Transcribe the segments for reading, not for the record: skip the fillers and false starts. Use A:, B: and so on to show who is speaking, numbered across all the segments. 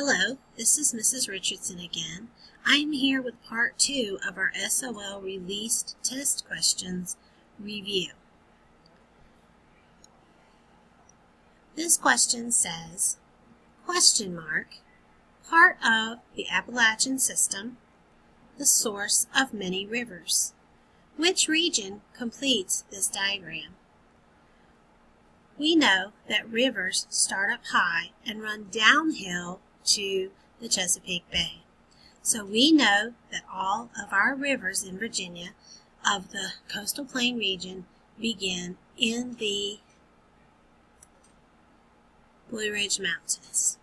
A: Hello, this is Mrs. Richardson again. I am here with part 2 of our SOL Released Test Questions review. This question says, part of the Appalachian System, the source of many rivers. Which region completes this diagram? We know that rivers start up high and run downhill to the Chesapeake Bay. So we know that all of our rivers in Virginia of the coastal plain region begin in the Blue Ridge Mountains.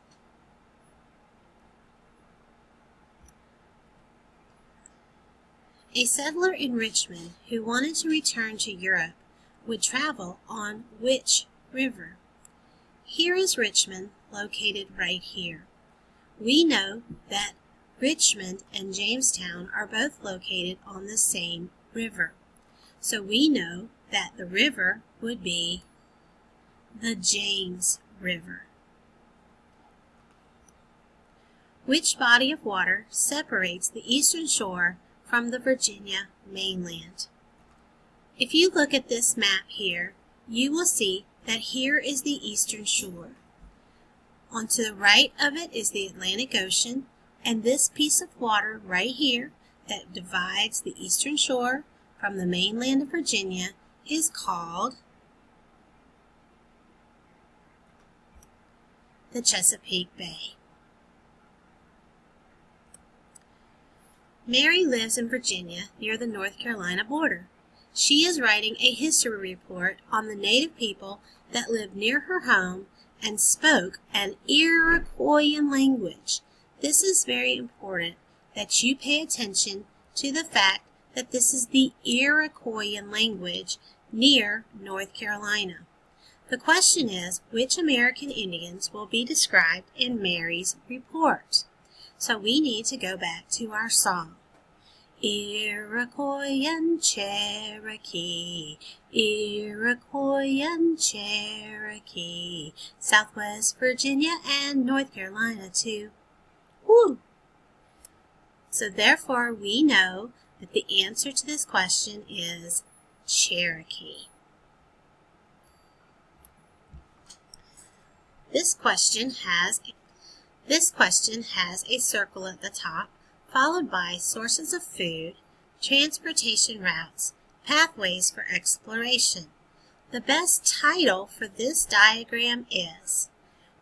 A: A settler in Richmond who wanted to return to Europe would travel on which river? Here is Richmond, located right here. We know that Richmond and Jamestown are both located on the same river. So we know that the river would be the James River. Which body of water separates the eastern shore from the Virginia mainland? If you look at this map here, you will see that here is the eastern shore. On to the right of it is the Atlantic Ocean, and this piece of water right here that divides the eastern shore from the mainland of Virginia is called the Chesapeake Bay. Mary lives in Virginia near the North Carolina border. She is writing a history report on the native people that lived near her home and spoke an Iroquoian language. This is very important that you pay attention to the fact that this is the Iroquoian language near North Carolina. The question is, which American Indians will be described in Mary's report? So we need to go back to our song. Iroquois and Cherokee, Iroquois and Cherokee, Southwest Virginia and North Carolina too. Woo! So therefore we know that the answer to this question is Cherokee. This question has a circle at the top, followed by sources of food, transportation routes, pathways for exploration. The best title for this diagram is,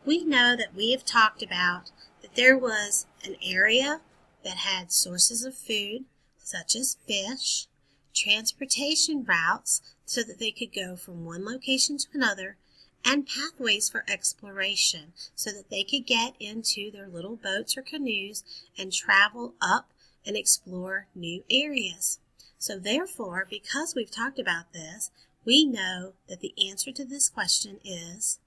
A: we know that we have talked about that there was an area that had sources of food, such as fish, transportation routes so that they could go from one location to another, and pathways for exploration so that they could get into their little boats or canoes and travel up and explore new areas. So therefore, because we've talked about this, we know that the answer to this question is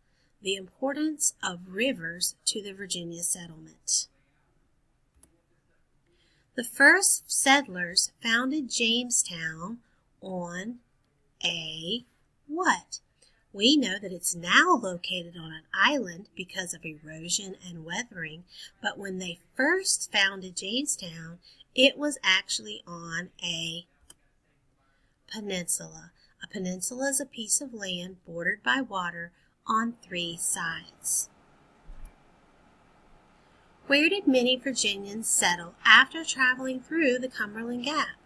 A: the importance of rivers to the Virginia settlement. The first settlers founded Jamestown on a what? We know that it's now located on an island because of erosion and weathering, but when they first founded Jamestown, it was actually on a peninsula. A peninsula is a piece of land bordered by water on 3 sides. Where did many Virginians settle after traveling through the Cumberland Gap?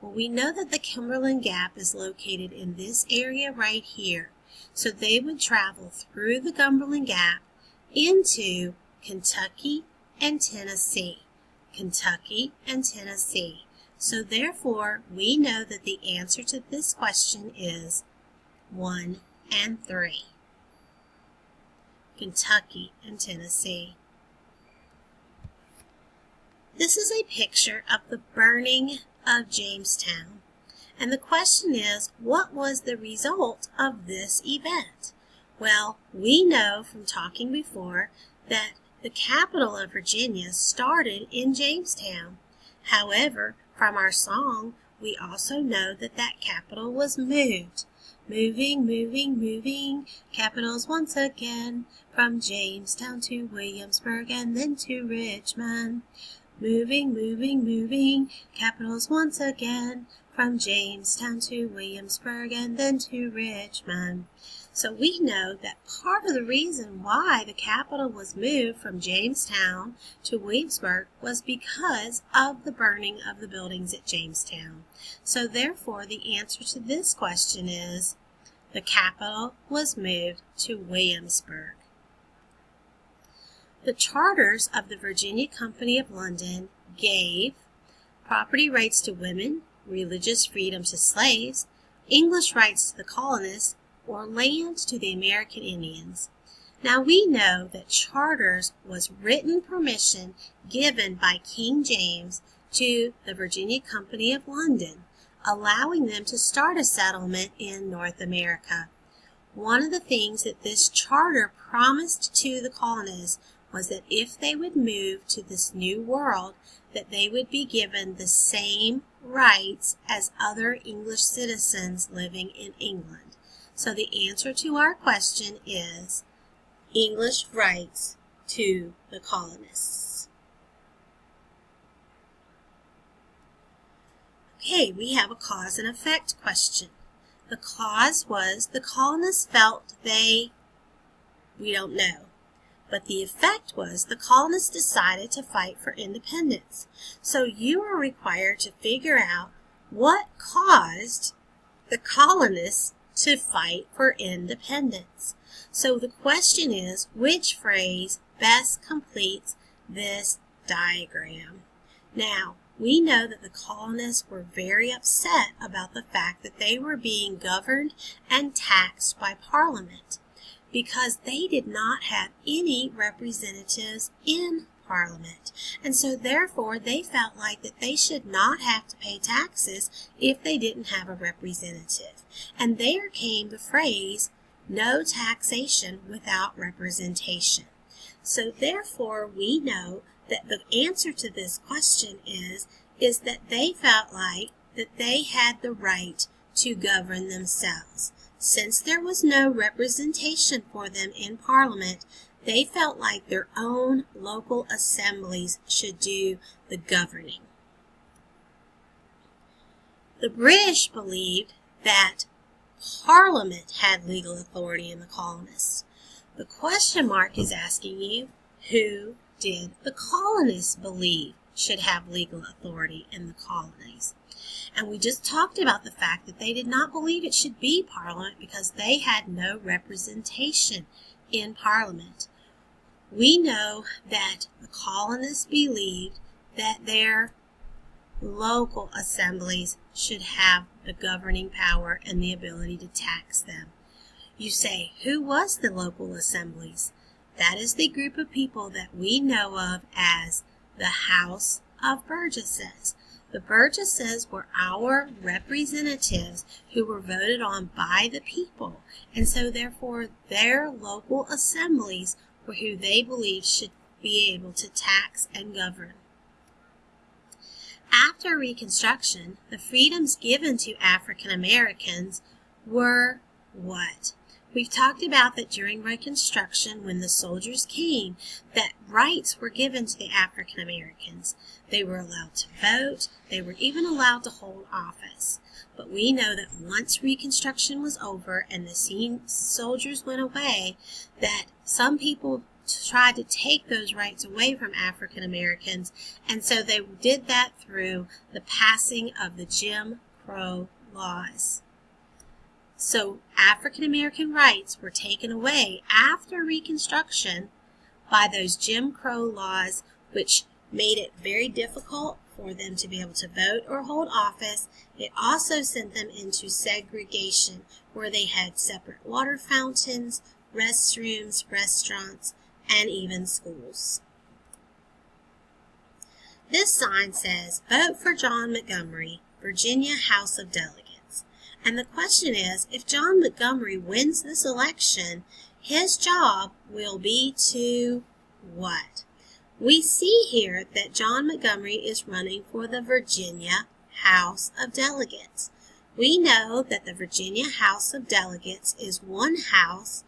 A: Well, we know that the Cumberland Gap is located in this area right here. So they would travel through the Cumberland Gap into Kentucky and Tennessee. Kentucky and Tennessee. So therefore, we know that the answer to this question is 1 and 3. Kentucky and Tennessee. This is a picture of the burning of Jamestown. And the question is, what was the result of this event? Well, we know from talking before that the capital of Virginia started in Jamestown. However, from our song, we also know that that capital was moved. Moving, moving, moving, capitals once again, from Jamestown to Williamsburg and then to Richmond. Moving, moving, moving, capitals once again, from Jamestown to Williamsburg and then to Richmond. So we know that part of the reason why the capital was moved from Jamestown to Williamsburg was because of the burning of the buildings at Jamestown. So therefore, the answer to this question is the capital was moved to Williamsburg. The charters of the Virginia Company of London gave property rights to women, religious freedom to slaves, English rights to the colonists, or land to the American Indians. Now we know that charters was written permission given by King James to the Virginia Company of London, allowing them to start a settlement in North America. One of the things that this charter promised to the colonists was that if they would move to this new world, that they would be given the same rights as other English citizens living in England. So the answer to our question is English rights to the colonists. Okay, we have a cause and effect question. The cause was the colonists felt we don't know. But the effect was the colonists decided to fight for independence. So you are required to figure out what caused the colonists to fight for independence. So the question is, which phrase best completes this diagram? Now, we know that the colonists were very upset about the fact that they were being governed and taxed by Parliament because they did not have any representatives in Parliament. And so therefore they felt like that they should not have to pay taxes if they didn't have a representative. And there came the phrase, no taxation without representation. So therefore we know that the answer to this question is that they felt like that they had the right to govern themselves. Since there was no representation for them in Parliament, they felt like their own local assemblies should do the governing. The British believed that Parliament had legal authority in the colonists. The question mark is asking you, who did the colonists believe should have legal authority in the colonies? And we just talked about the fact that they did not believe it should be Parliament because they had no representation in Parliament. We know that the colonists believed that their local assemblies should have the governing power and the ability to tax them. You say, who was the local assemblies? That is the group of people that we know of as the House of Burgesses. The Burgesses were our representatives who were voted on by the people, and so therefore their local assemblies were who they believed should be able to tax and govern. After Reconstruction, the freedoms given to African Americans were what? We've talked about that during Reconstruction, when the soldiers came, that rights were given to the African Americans. They were allowed to vote. They were even allowed to hold office. But we know that once Reconstruction was over and the soldiers went away, that some people tried to take those rights away from African Americans, and so they did that through the passing of the Jim Crow laws. So African American rights were taken away after Reconstruction by those Jim Crow laws, which made it very difficult for them to be able to vote or hold office. It also sent them into segregation, where they had separate water fountains, restrooms, restaurants, and even schools. This sign says, "Vote for John Montgomery, Virginia House of Delegates." And the question is, if John Montgomery wins this election, his job will be to what? We see here that John Montgomery is running for the Virginia House of Delegates. We know that the Virginia House of Delegates is one house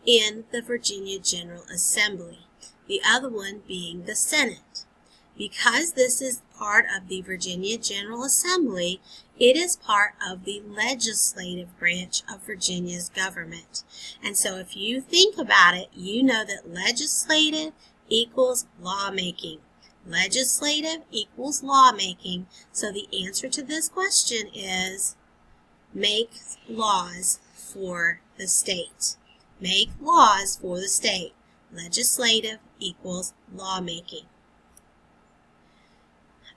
A: in the Virginia General Assembly, the other one being the Senate. Because this is part of the Virginia General Assembly, it is part of the legislative branch of Virginia's government. And so if you think about it, you know that legislative equals lawmaking. Legislative equals lawmaking. So the answer to this question is make laws for the state. Make laws for the state. Legislative equals lawmaking.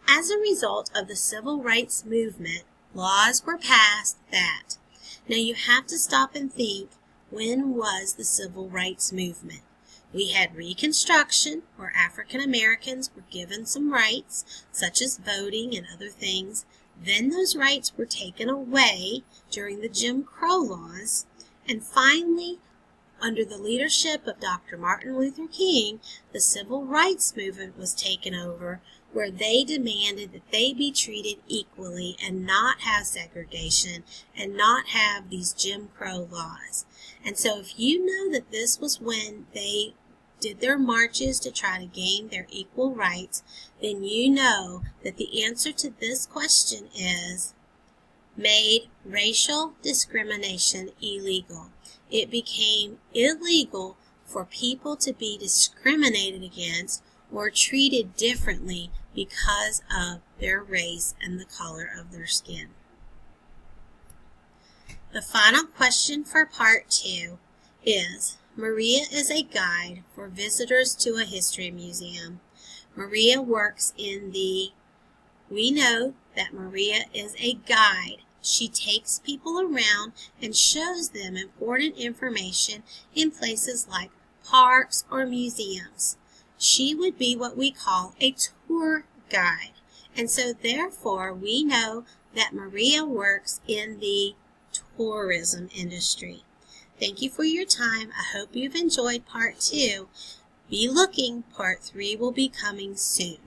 A: As a result of the civil rights movement, laws were passed that. Now you have to stop and think, when was the civil rights movement? We had Reconstruction, where African Americans were given some rights, such as voting and other things. Then those rights were taken away during the Jim Crow laws. And finally, under the leadership of Dr. Martin Luther King, the civil rights movement was taken over, where they demanded that they be treated equally and not have segregation and not have these Jim Crow laws. And so if you know that this was when they did their marches to try to gain their equal rights, then you know that the answer to this question is made racial discrimination illegal. It became illegal for people to be discriminated against or treated differently because of their race and the color of their skin. The final question for part 2 is, Maria is a guide for visitors to a history museum. Maria works in we know that Maria is a guide. She takes people around and shows them important information in places like parks or museums. She would be what we call a tour guide. And so therefore we know that Maria works in the tourism industry. Thank you for your time. I hope you've enjoyed part 2. Be looking, part 3 will be coming soon.